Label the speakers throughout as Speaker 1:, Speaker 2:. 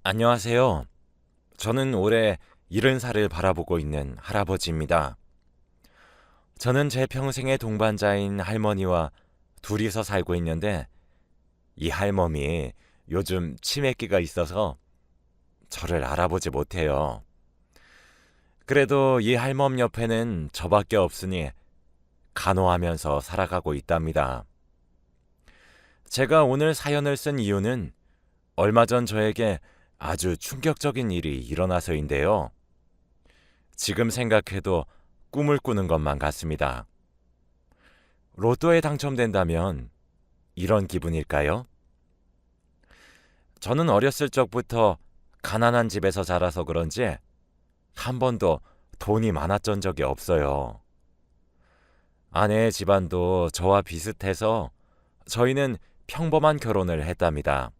Speaker 1: 안녕하세요. 저는 올해 70살을 바라보고 있는 할아버지입니다. 저는 제 평생의 동반자인 할머니와 둘이서 살고 있는데 이 할멈이 요즘 치매기가 있어서 저를 알아보지 못해요. 그래도 이 할멈 옆에는 저밖에 없으니 간호하면서 살아가고 있답니다. 제가 오늘 사연을 쓴 이유는 얼마 전 저에게 아주 충격적인 일이 일어나서인데요. 지금 생각해도 꿈을 꾸는 것만 같습니다. 로또에 당첨된다면 이런 기분일까요? 저는 어렸을 적부터 가난한 집에서 자라서 그런지 한 번도 돈이 많았던 적이 없어요. 아내의 집안도 저와 비슷해서 저희는 평범한 결혼을 했답니다.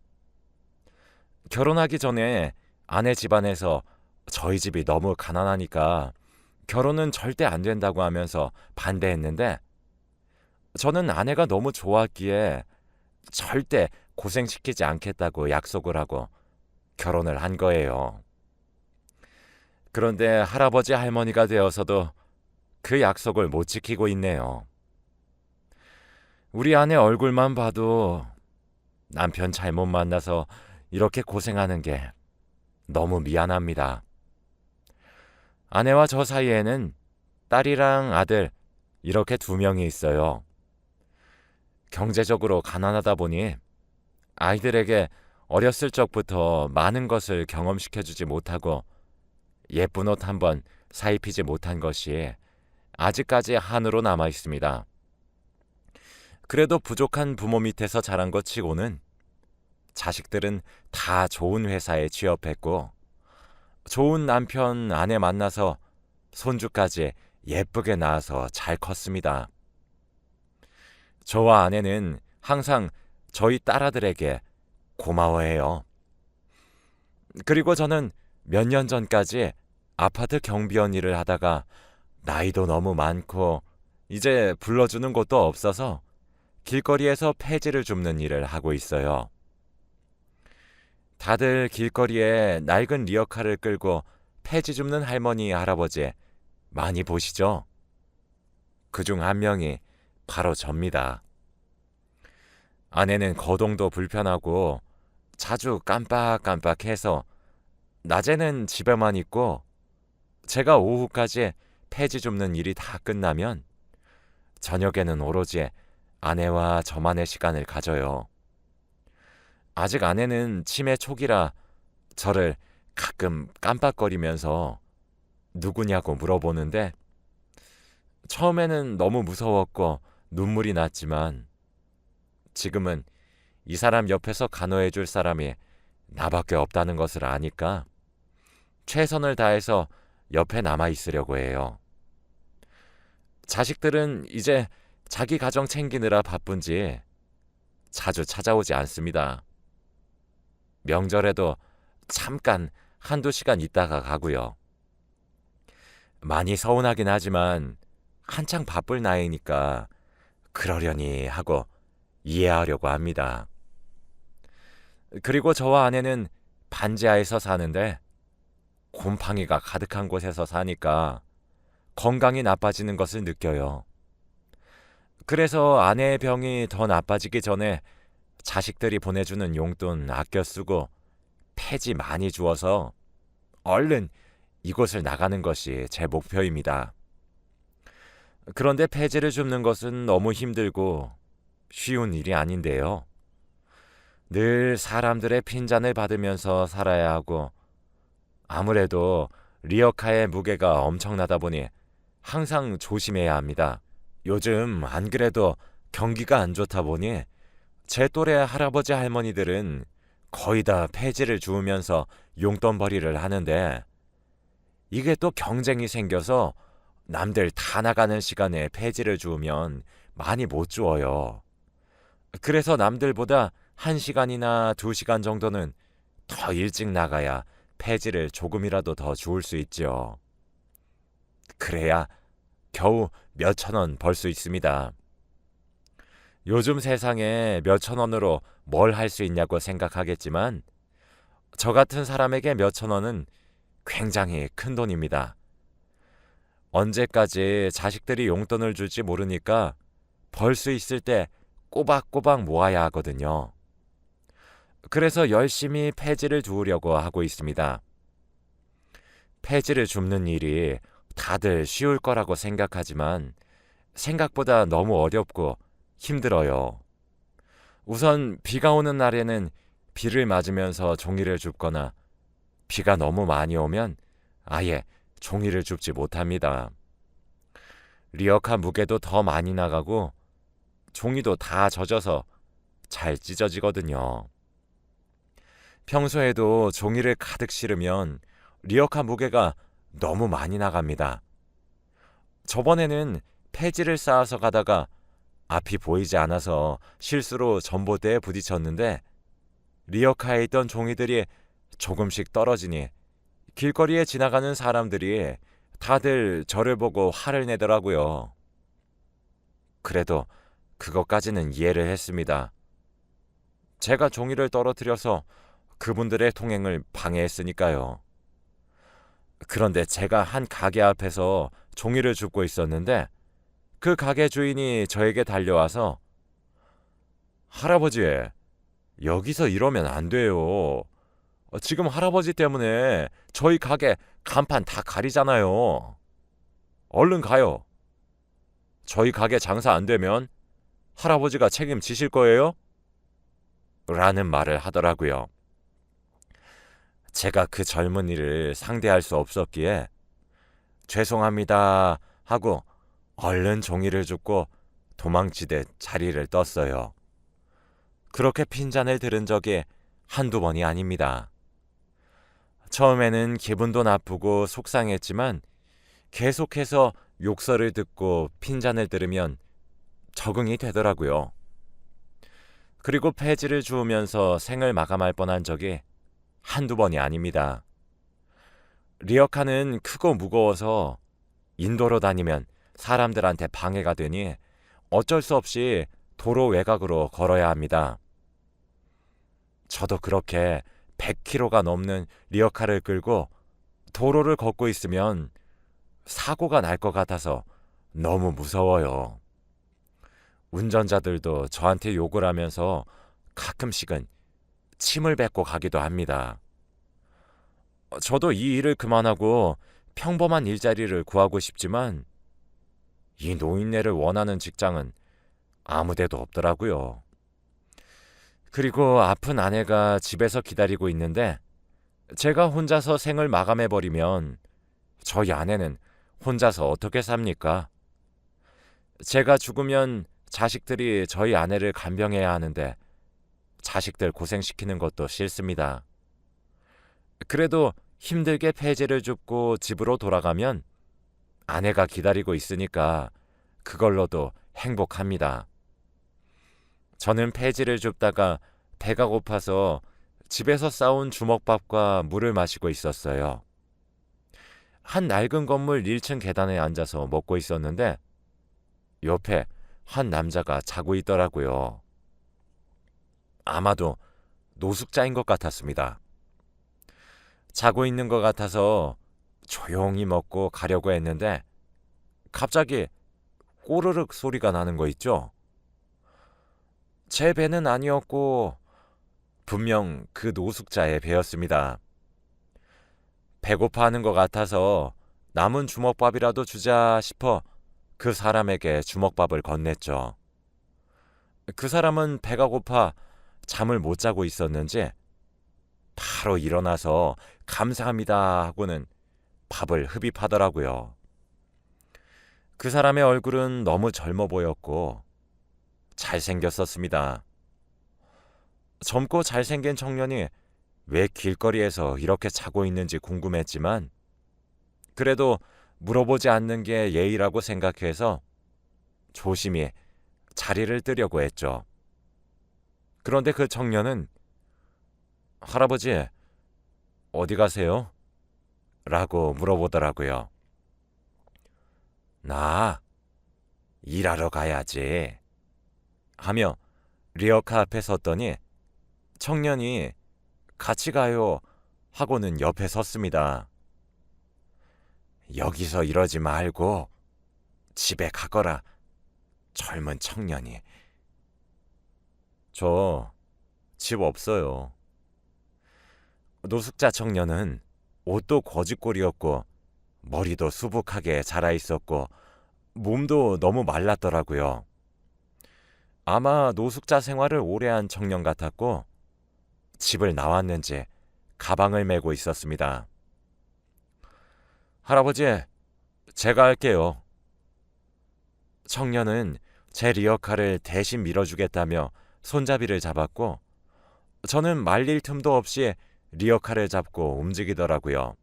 Speaker 1: 결혼하기 전에 아내 집안에서 저희 집이 너무 가난하니까 결혼은 절대 안 된다고 하면서 반대했는데 저는 아내가 너무 좋았기에 절대 고생시키지 않겠다고 약속을 하고 결혼을 한 거예요. 그런데 할아버지 할머니가 되어서도 그 약속을 못 지키고 있네요. 우리 아내 얼굴만 봐도 남편 잘못 만나서 이렇게 고생하는 게 너무 미안합니다. 아내와 저 사이에는 딸이랑 아들 이렇게 2명이 있어요. 경제적으로 가난하다 보니 아이들에게 어렸을 적부터 많은 것을 경험시켜주지 못하고 예쁜 옷 한 번 사입히지 못한 것이 아직까지 한으로 남아 있습니다. 그래도 부족한 부모 밑에서 자란 것 치고는 자식들은 다 좋은 회사에 취업했고 좋은 남편, 아내 만나서 손주까지 예쁘게 낳아서 잘 컸습니다. 저와 아내는 항상 저희 딸아들에게 고마워해요. 그리고 저는 몇 년 전까지 아파트 경비원 일을 하다가 나이도 너무 많고 이제 불러주는 곳도 없어서 길거리에서 폐지를 줍는 일을 하고 있어요. 다들 길거리에 낡은 리어카를 끌고 폐지 줍는 할머니, 할아버지 많이 보시죠? 그중 한 명이 바로 접니다. 아내는 거동도 불편하고 자주 깜빡깜빡해서 낮에는 집에만 있고 제가 오후까지 폐지 줍는 일이 다 끝나면 저녁에는 오로지 아내와 저만의 시간을 가져요. 아직 아내는 치매 초기라 저를 가끔 깜빡거리면서 누구냐고 물어보는데 처음에는 너무 무서웠고 눈물이 났지만 지금은 이 사람 옆에서 간호해 줄 사람이 나밖에 없다는 것을 아니까 최선을 다해서 옆에 남아 있으려고 해요. 자식들은 이제 자기 가정 챙기느라 바쁜지 자주 찾아오지 않습니다. 명절에도 잠깐 한두 시간 있다가 가고요. 많이 서운하긴 하지만 한창 바쁠 나이니까 그러려니 하고 이해하려고 합니다. 그리고 저와 아내는 반지하에서 사는데 곰팡이가 가득한 곳에서 사니까 건강이 나빠지는 것을 느껴요. 그래서 아내의 병이 더 나빠지기 전에 자식들이 보내주는 용돈 아껴 쓰고 폐지 많이 주어서 얼른 이곳을 나가는 것이 제 목표입니다. 그런데 폐지를 줍는 것은 너무 힘들고 쉬운 일이 아닌데요. 늘 사람들의 핀잔을 받으면서 살아야 하고 아무래도 리어카의 무게가 엄청나다 보니 항상 조심해야 합니다. 요즘 안 그래도 경기가 안 좋다 보니 제 또래 할아버지 할머니들은 거의 다 폐지를 주우면서 용돈벌이를 하는데 이게 또 경쟁이 생겨서 남들 다 나가는 시간에 폐지를 주우면 많이 못 주어요. 그래서 남들보다 1시간이나 2시간 정도는 더 일찍 나가야 폐지를 조금이라도 더 주울 수 있죠. 그래야 겨우 몇천 원 벌 수 있습니다. 요즘 세상에 몇천 원으로 뭘 할 수 있냐고 생각하겠지만 저 같은 사람에게 몇천 원은 굉장히 큰 돈입니다. 언제까지 자식들이 용돈을 줄지 모르니까 벌 수 있을 때 꼬박꼬박 모아야 하거든요. 그래서 열심히 폐지를 두으려고 하고 있습니다. 폐지를 줍는 일이 다들 쉬울 거라고 생각하지만 생각보다 너무 어렵고 힘들어요. 우선 비가 오는 날에는 비를 맞으면서 종이를 줍거나 비가 너무 많이 오면 아예 종이를 줍지 못합니다. 리어카 무게도 더 많이 나가고 종이도 다 젖어서 잘 찢어지거든요. 평소에도 종이를 가득 실으면 리어카 무게가 너무 많이 나갑니다. 저번에는 폐지를 쌓아서 가다가 앞이 보이지 않아서 실수로 전봇대에 부딪혔는데 리어카에 있던 종이들이 조금씩 떨어지니 길거리에 지나가는 사람들이 다들 저를 보고 화를 내더라고요. 그래도 그것까지는 이해를 했습니다. 제가 종이를 떨어뜨려서 그분들의 통행을 방해했으니까요. 그런데 제가 한 가게 앞에서 종이를 줍고 있었는데 그 가게 주인이 저에게 달려와서 할아버지, 여기서 이러면 안 돼요. 지금 할아버지 때문에 저희 가게 간판 다 가리잖아요. 얼른 가요. 저희 가게 장사 안 되면 할아버지가 책임지실 거예요? 라는 말을 하더라고요. 제가 그 젊은이를 상대할 수 없었기에 죄송합니다 하고 얼른 종이를 줍고 도망치듯 자리를 떴어요. 그렇게 핀잔을 들은 적이 한두 번이 아닙니다. 처음에는 기분도 나쁘고 속상했지만 계속해서 욕설을 듣고 핀잔을 들으면 적응이 되더라고요. 그리고 폐지를 주우면서 생을 마감할 뻔한 적이 한두 번이 아닙니다. 리어카는 크고 무거워서 인도로 다니면 사람들한테 방해가 되니 어쩔 수 없이 도로 외곽으로 걸어야 합니다. 저도 그렇게 100km가 넘는 리어카를 끌고 도로를 걷고 있으면 사고가 날 것 같아서 너무 무서워요. 운전자들도 저한테 욕을 하면서 가끔씩은 침을 뱉고 가기도 합니다. 저도 이 일을 그만하고 평범한 일자리를 구하고 싶지만 이 노인네를 원하는 직장은 아무데도 없더라고요. 그리고 아픈 아내가 집에서 기다리고 있는데 제가 혼자서 생을 마감해버리면 저희 아내는 혼자서 어떻게 삽니까? 제가 죽으면 자식들이 저희 아내를 간병해야 하는데 자식들 고생시키는 것도 싫습니다. 그래도 힘들게 폐지를 줍고 집으로 돌아가면 아내가 기다리고 있으니까 그걸로도 행복합니다. 저는 폐지를 줍다가 배가 고파서 집에서 싸온 주먹밥과 물을 마시고 있었어요. 한 낡은 건물 1층 계단에 앉아서 먹고 있었는데 옆에 한 남자가 자고 있더라고요. 아마도 노숙자인 것 같았습니다. 자고 있는 것 같아서 조용히 먹고 가려고 했는데 갑자기 꼬르륵 소리가 나는 거 있죠? 제 배는 아니었고 분명 그 노숙자의 배였습니다. 배고파하는 것 같아서 남은 주먹밥이라도 주자 싶어 그 사람에게 주먹밥을 건넸죠. 그 사람은 배가 고파 잠을 못 자고 있었는지 바로 일어나서 감사합니다 하고는 밥을 흡입하더라고요. 그 사람의 얼굴은 너무 젊어 보였고 잘생겼었습니다. 젊고 잘생긴 청년이 왜 길거리에서 이렇게 자고 있는지 궁금했지만 그래도 물어보지 않는 게 예의라고 생각해서 조심히 자리를 뜨려고 했죠. 그런데 그 청년은 할아버지, 어디 가세요? 라고 물어보더라고요. 나 일하러 가야지 하며 리어카 앞에 섰더니 청년이 같이 가요 하고는 옆에 섰습니다. 여기서 이러지 말고 집에 가거라, 젊은 청년이. 저 집 없어요. 노숙자 청년은 옷도 거지꼴이었고 머리도 수북하게 자라 있었고 몸도 너무 말랐더라고요. 아마 노숙자 생활을 오래 한 청년 같았고 집을 나왔는지 가방을 메고 있었습니다. 할아버지, 제가 할게요. 청년은 제 리어카를 대신 밀어주겠다며 손잡이를 잡았고 저는 말릴 틈도 없이 리어카를 잡고 움직이더라고요.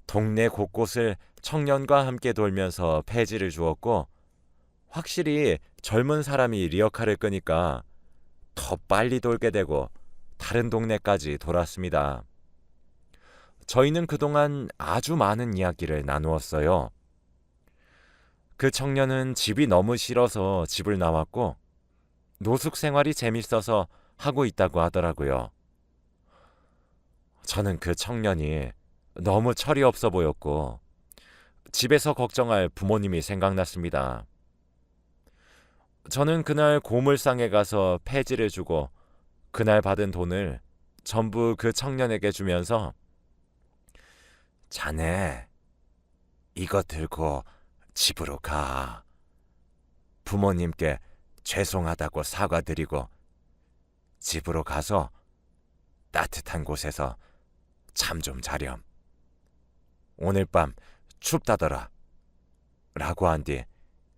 Speaker 1: 동네 곳곳을 청년과 함께 돌면서 폐지를 주었고 확실히 젊은 사람이 리어카를 끄니까 더 빨리 돌게 되고 다른 동네까지 돌았습니다. 저희는 그동안 아주 많은 이야기를 나누었어요. 그 청년은 집이 너무 싫어서 집을 나왔고 노숙 생활이 재밌어서 하고 있다고 하더라고요. 저는 그 청년이 너무 철이 없어 보였고 집에서 걱정할 부모님이 생각났습니다. 저는 그날 고물상에 가서 폐지를 주고 그날 받은 돈을 전부 그 청년에게 주면서 자네, 이거 들고 집으로 가. 부모님께 죄송하다고 사과드리고 집으로 가서 따뜻한 곳에서 잠 좀 자렴. 오늘 밤 춥다더라. 라고 한 뒤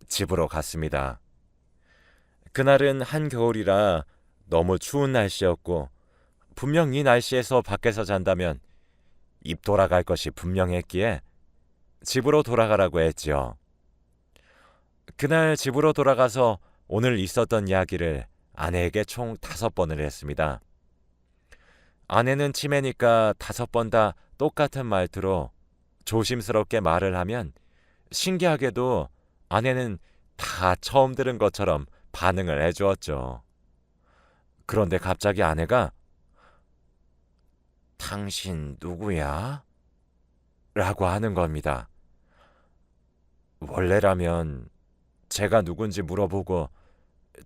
Speaker 1: 집으로 갔습니다. 그날은 한겨울이라 너무 추운 날씨였고 분명 이 날씨에서 밖에서 잔다면 입 돌아갈 것이 분명했기에 집으로 돌아가라고 했지요. 그날 집으로 돌아가서 오늘 있었던 이야기를 아내에게 총 5번을 했습니다. 아내는 치매니까 5번 다 똑같은 말투로 조심스럽게 말을 하면 신기하게도 아내는 다 처음 들은 것처럼 반응을 해주었죠. 그런데 갑자기 아내가 당신 누구야? 라고 하는 겁니다. 원래라면 제가 누군지 물어보고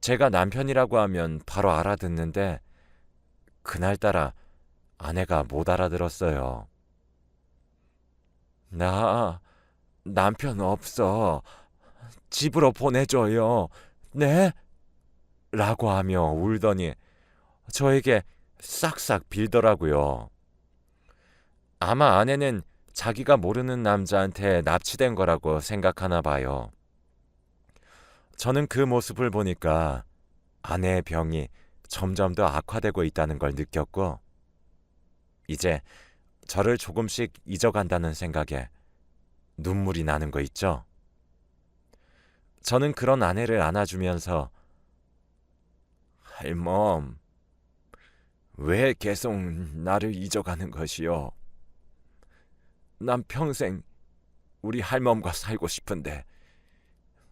Speaker 1: 제가 남편이라고 하면 바로 알아듣는데 그날따라 아내가 못 알아들었어요. 나 남편 없어. 집으로 보내줘요. 네? 라고 하며 울더니 저에게 싹싹 빌더라고요. 아마 아내는 자기가 모르는 남자한테 납치된 거라고 생각하나 봐요. 저는 그 모습을 보니까 아내의 병이 점점 더 악화되고 있다는 걸 느꼈고 이제 저를 조금씩 잊어간다는 생각에 눈물이 나는 거 있죠. 저는 그런 아내를 안아주면서 할멈, 왜 계속 나를 잊어가는 것이요? 난 평생 우리 할멈과 살고 싶은데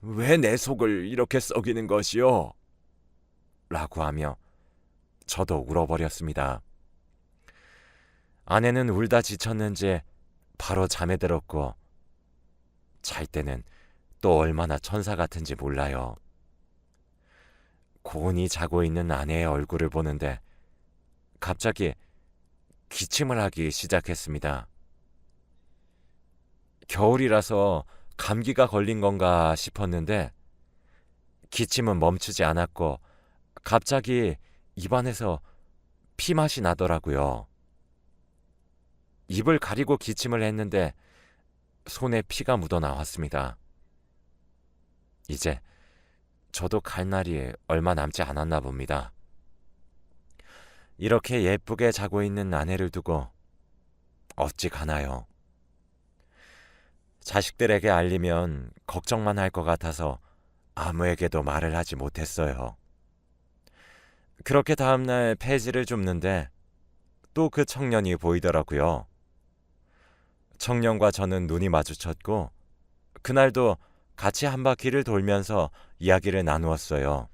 Speaker 1: 왜 내 속을 이렇게 썩이는 것이요? 라고 하며 저도 울어버렸습니다. 아내는 울다 지쳤는지 바로 잠에 들었고 잘 때는 또 얼마나 천사 같은지 몰라요. 고온히 자고 있는 아내의 얼굴을 보는데 갑자기 기침을 하기 시작했습니다. 겨울이라서 감기가 걸린 건가 싶었는데 기침은 멈추지 않았고 갑자기 입안에서 피맛이 나더라고요. 입을 가리고 기침을 했는데 손에 피가 묻어 나왔습니다. 이제 저도 갈 날이 얼마 남지 않았나 봅니다. 이렇게 예쁘게 자고 있는 아내를 두고 어찌 가나요? 자식들에게 알리면 걱정만 할 것 같아서 아무에게도 말을 하지 못했어요. 그렇게 다음날 폐지를 줍는데 또 그 청년이 보이더라고요. 청년과 저는 눈이 마주쳤고 그날도 같이 한 바퀴를 돌면서 이야기를 나누었어요.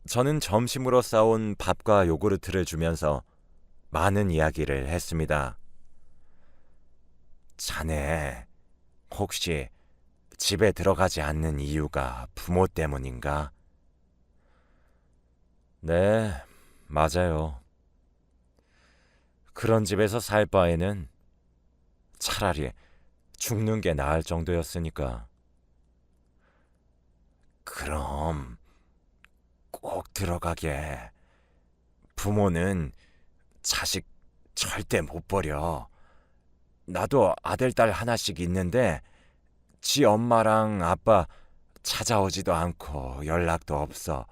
Speaker 1: 저는 점심으로 싸온 밥과 요구르트를 주면서 많은 이야기를 했습니다. 자네 혹시 집에 들어가지 않는 이유가 부모 때문인가? 네, 맞아요. 그런 집에서 살 바에는 차라리 죽는 게 나을 정도였으니까. 그럼 꼭 들어가게. 부모는 자식 절대 못 버려. 나도 아들, 딸 하나씩 있는데 지 엄마랑 아빠 찾아오지도 않고 연락도 없어.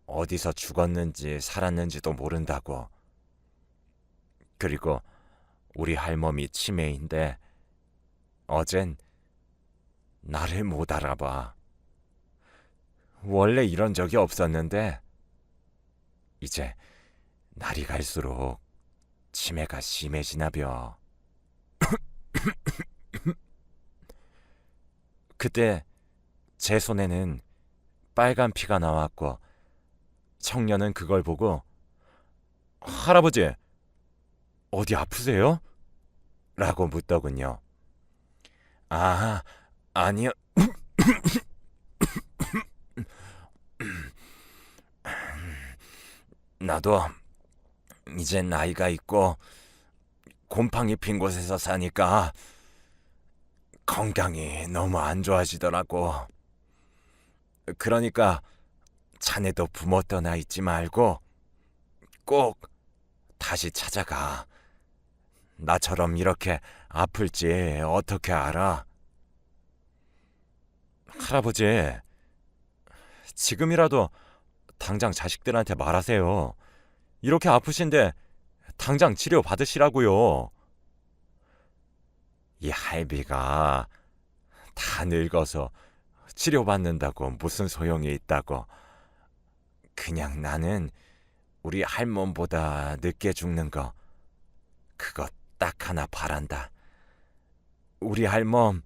Speaker 1: 어디서 죽었는지 살았는지도 모른다고. 그리고 우리 할멈이 치매인데 어젠 나를 못 알아봐. 원래 이런 적이 없었는데 이제 날이 갈수록 치매가 심해지나벼. 그때 제 손에는 빨간 피가 나왔고 청년은 그걸 보고 할아버지, 어디 아프세요? 라고 묻더군요. 아, 아니요. 나도 이제 나이가 있고 곰팡이 핀 곳에서 사니까 건강이 너무 안 좋아지더라고. 그러니까 자네도 부모 떠나 있지 말고 꼭 다시 찾아가. 나처럼 이렇게 아플지 어떻게 알아? 할아버지, 지금이라도 당장 자식들한테 말하세요. 이렇게 아프신데 당장 치료 받으시라고요. 이 할비가 다 늙어서 치료받는다고 무슨 소용이 있다고. 그냥 나는 우리 할멈보다 늦게 죽는 거 그거 딱 하나 바란다. 우리 할멈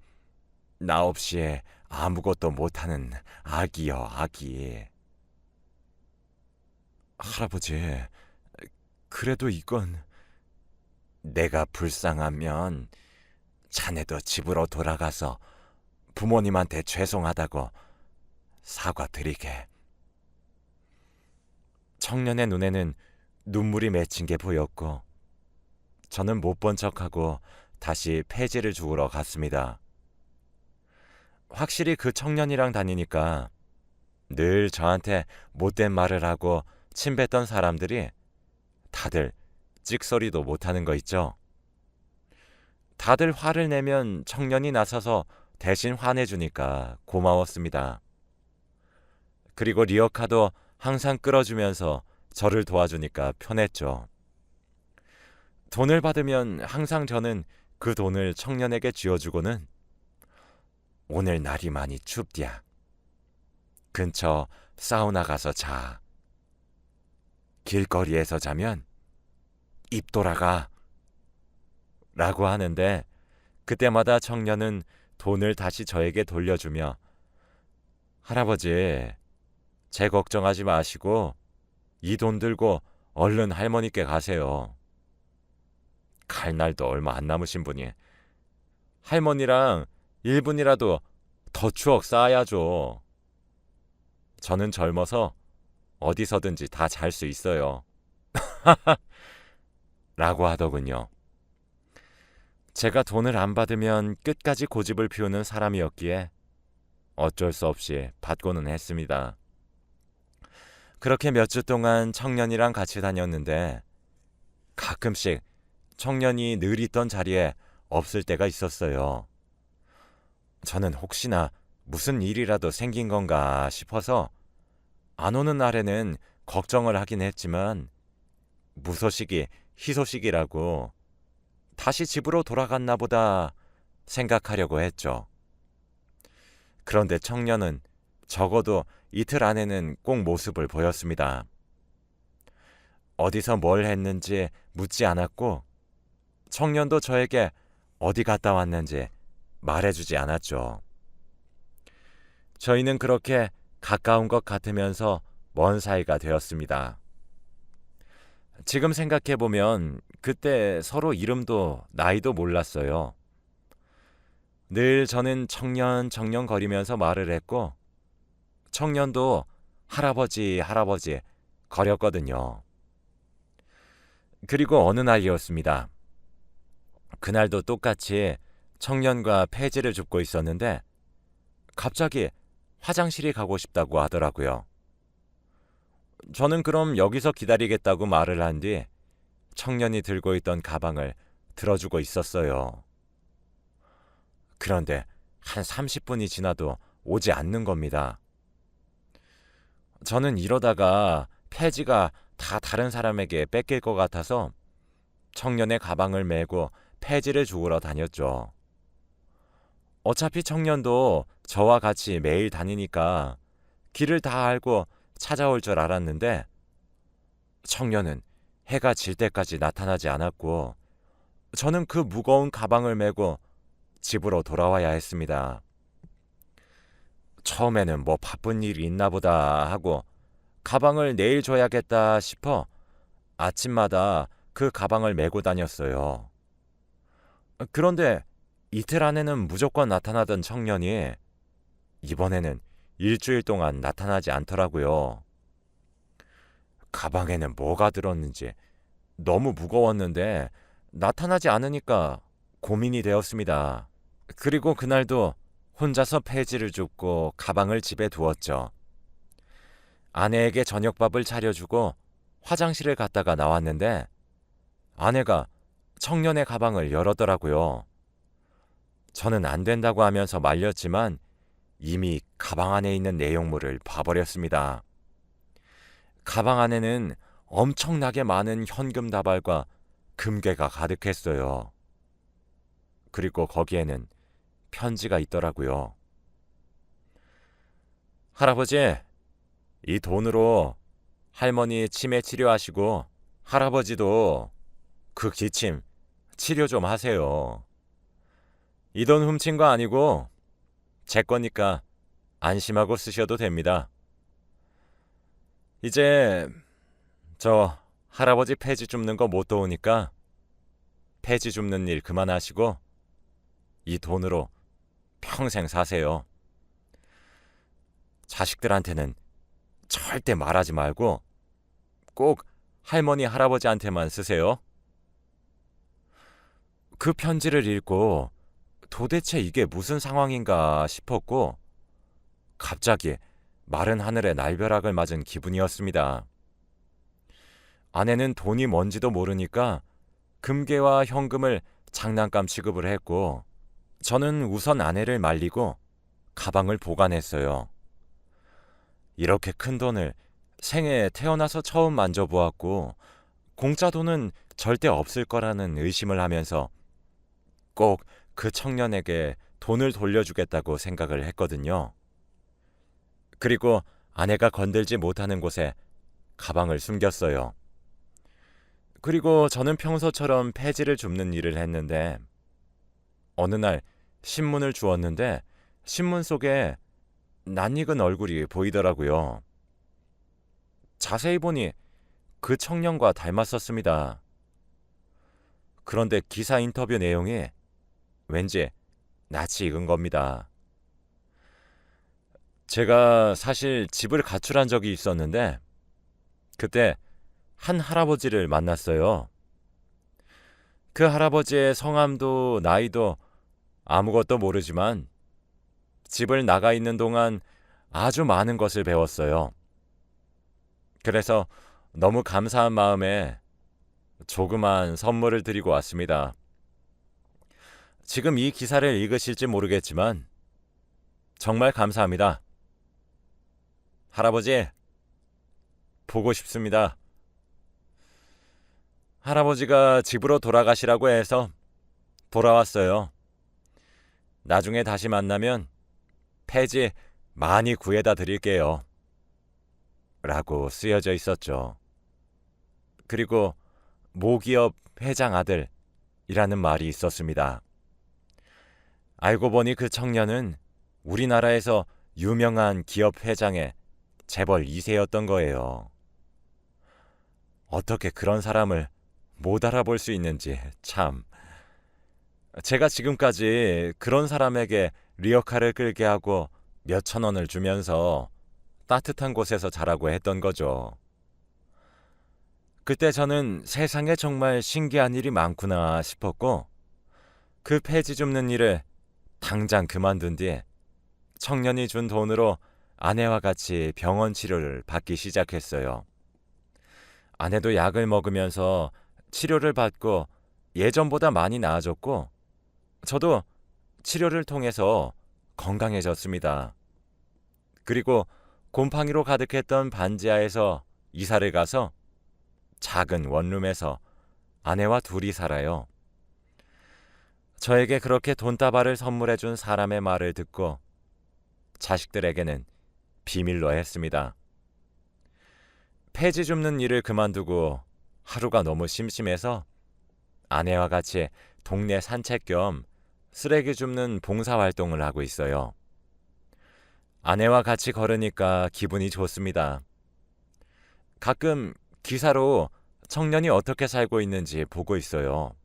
Speaker 1: 나 없이 아무것도 못하는 아기여, 아기. 할아버지, 그래도 이건 내가 불쌍하면 자네도 집으로 돌아가서 부모님한테 죄송하다고 사과드리게. 청년의 눈에는 눈물이 맺힌 게 보였고 저는 못 본 척하고 다시 폐지를 주우러 갔습니다. 확실히 그 청년이랑 다니니까 늘 저한테 못된 말을 하고 침뱉던 사람들이 다들 찍소리도 못하는 거 있죠. 다들 화를 내면 청년이 나서서 대신 화내주니까 고마웠습니다. 그리고 리어카도 항상 끌어주면서 저를 도와주니까 편했죠. 돈을 받으면 항상 저는 그 돈을 청년에게 쥐어주고는 오늘 날이 많이 춥디야. 근처 사우나 가서 자. 길거리에서 자면 입 돌아가. 라고 하는데 그때마다 청년은 돈을 다시 저에게 돌려주며 할아버지, 제 걱정하지 마시고 이 돈 들고 얼른 할머니께 가세요. 갈 날도 얼마 안 남으신 분이 할머니랑 1분이라도 더 추억 쌓아야죠. 저는 젊어서 어디서든지 다 잘 수 있어요. 라고 하더군요. 제가 돈을 안 받으면 끝까지 고집을 피우는 사람이었기에 어쩔 수 없이 받고는 했습니다. 그렇게 몇 주 동안 청년이랑 같이 다녔는데 가끔씩 청년이 늘 있던 자리에 없을 때가 있었어요. 저는 혹시나 무슨 일이라도 생긴 건가 싶어서 안 오는 날에는 걱정을 하긴 했지만 무소식이 희소식이라고 다시 집으로 돌아갔나 보다 생각하려고 했죠. 그런데 청년은 적어도 이틀 안에는 꼭 모습을 보였습니다. 어디서 뭘 했는지 묻지 않았고 청년도 저에게 어디 갔다 왔는지 말해주지 않았죠. 저희는 그렇게 가까운 것 같으면서 먼 사이가 되었습니다. 지금 생각해보면 그때 서로 이름도 나이도 몰랐어요. 늘 저는 청년, 청년 거리면서 말을 했고, 청년도 할아버지, 할아버지 거렸거든요. 그리고 어느 날이었습니다. 그날도 똑같이 청년과 폐지를 줍고 있었는데, 갑자기 화장실이 가고 싶다고 하더라고요. 저는 그럼 여기서 기다리겠다고 말을 한 뒤 청년이 들고 있던 가방을 들어주고 있었어요. 그런데 한 30분이 지나도 오지 않는 겁니다. 저는 이러다가 폐지가 다 다른 사람에게 뺏길 것 같아서 청년의 가방을 메고 폐지를 주우러 다녔죠. 어차피 청년도 저와 같이 매일 다니니까 길을 다 알고 찾아올 줄 알았는데 청년은 해가 질 때까지 나타나지 않았고 저는 그 무거운 가방을 메고 집으로 돌아와야 했습니다. 처음에는 뭐 바쁜 일이 있나 보다 하고 가방을 내일 줘야겠다 싶어 아침마다 그 가방을 메고 다녔어요. 그런데 이틀 안에는 무조건 나타나던 청년이 이번에는 일주일 동안 나타나지 않더라고요. 가방에는 뭐가 들었는지 너무 무거웠는데 나타나지 않으니까 고민이 되었습니다. 그리고 그날도 혼자서 폐지를 줍고 가방을 집에 두었죠. 아내에게 저녁밥을 차려주고 화장실을 갔다가 나왔는데 아내가 청년의 가방을 열었더라고요. 저는 안 된다고 하면서 말렸지만 이미 가방 안에 있는 내용물을 봐버렸습니다. 가방 안에는 엄청나게 많은 현금 다발과 금괴가 가득했어요. 그리고 거기에는 편지가 있더라고요. 할아버지, 이 돈으로 할머니 치매 치료하시고 할아버지도 그 기침 치료 좀 하세요. 이 돈 훔친 거 아니고 제 거니까 안심하고 쓰셔도 됩니다. 이제 저 할아버지 폐지 줍는 거 못 도우니까 폐지 줍는 일 그만하시고 이 돈으로 평생 사세요. 자식들한테는 절대 말하지 말고 꼭 할머니 할아버지한테만 쓰세요. 그 편지를 읽고 도대체 이게 무슨 상황인가 싶었고 갑자기 마른 하늘에 날벼락을 맞은 기분이었습니다. 아내는 돈이 뭔지도 모르니까 금괴와 현금을 장난감 취급을 했고 저는 우선 아내를 말리고 가방을 보관했어요. 이렇게 큰 돈을 생애 태어나서 처음 만져보았고 공짜 돈은 절대 없을 거라는 의심을 하면서 꼭 그 청년에게 돈을 돌려주겠다고 생각을 했거든요. 그리고 아내가 건들지 못하는 곳에 가방을 숨겼어요. 그리고 저는 평소처럼 폐지를 줍는 일을 했는데 어느 날 신문을 주었는데 신문 속에 낯익은 얼굴이 보이더라고요. 자세히 보니 그 청년과 닮았었습니다. 그런데 기사 인터뷰 내용이 왠지 낯이 익은 겁니다. 제가 사실 집을 가출한 적이 있었는데 그때 한 할아버지를 만났어요. 그 할아버지의 성함도 나이도 아무것도 모르지만 집을 나가 있는 동안 아주 많은 것을 배웠어요. 그래서 너무 감사한 마음에 조그만 선물을 드리고 왔습니다. 지금 이 기사를 읽으실지 모르겠지만 정말 감사합니다. 할아버지, 보고 싶습니다. 할아버지가 집으로 돌아가시라고 해서 돌아왔어요. 나중에 다시 만나면 폐지 많이 구해다 드릴게요. 라고 쓰여져 있었죠. 그리고 모기업 회장 아들이라는 말이 있었습니다. 알고 보니 그 청년은 우리나라에서 유명한 기업 회장의 재벌 2세였던 거예요. 어떻게 그런 사람을 못 알아볼 수 있는지 참. 제가 지금까지 그런 사람에게 리어카를 끌게 하고 몇천 원을 주면서 따뜻한 곳에서 자라고 했던 거죠. 그때 저는 세상에 정말 신기한 일이 많구나 싶었고 그 폐지 줍는 일을 당장 그만둔 뒤 청년이 준 돈으로 아내와 같이 병원 치료를 받기 시작했어요. 아내도 약을 먹으면서 치료를 받고 예전보다 많이 나아졌고 저도 치료를 통해서 건강해졌습니다. 그리고 곰팡이로 가득했던 반지하에서 이사를 가서 작은 원룸에서 아내와 둘이 살아요. 저에게 그렇게 돈다발을 선물해준 사람의 말을 듣고 자식들에게는 비밀로 했습니다. 폐지 줍는 일을 그만두고 하루가 너무 심심해서 아내와 같이 동네 산책 겸 쓰레기 줍는 봉사활동을 하고 있어요. 아내와 같이 걸으니까 기분이 좋습니다. 가끔 기사로 청년이 어떻게 살고 있는지 보고 있어요.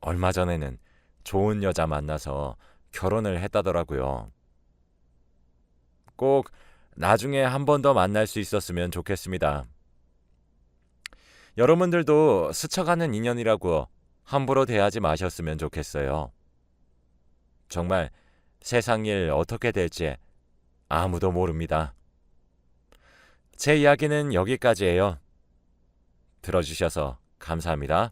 Speaker 1: 얼마 전에는 좋은 여자 만나서 결혼을 했다더라고요. 꼭 나중에 한 번 더 만날 수 있었으면 좋겠습니다. 여러분들도 스쳐가는 인연이라고 함부로 대하지 마셨으면 좋겠어요. 정말 세상 일 어떻게 될지 아무도 모릅니다. 제 이야기는 여기까지예요. 들어주셔서 감사합니다.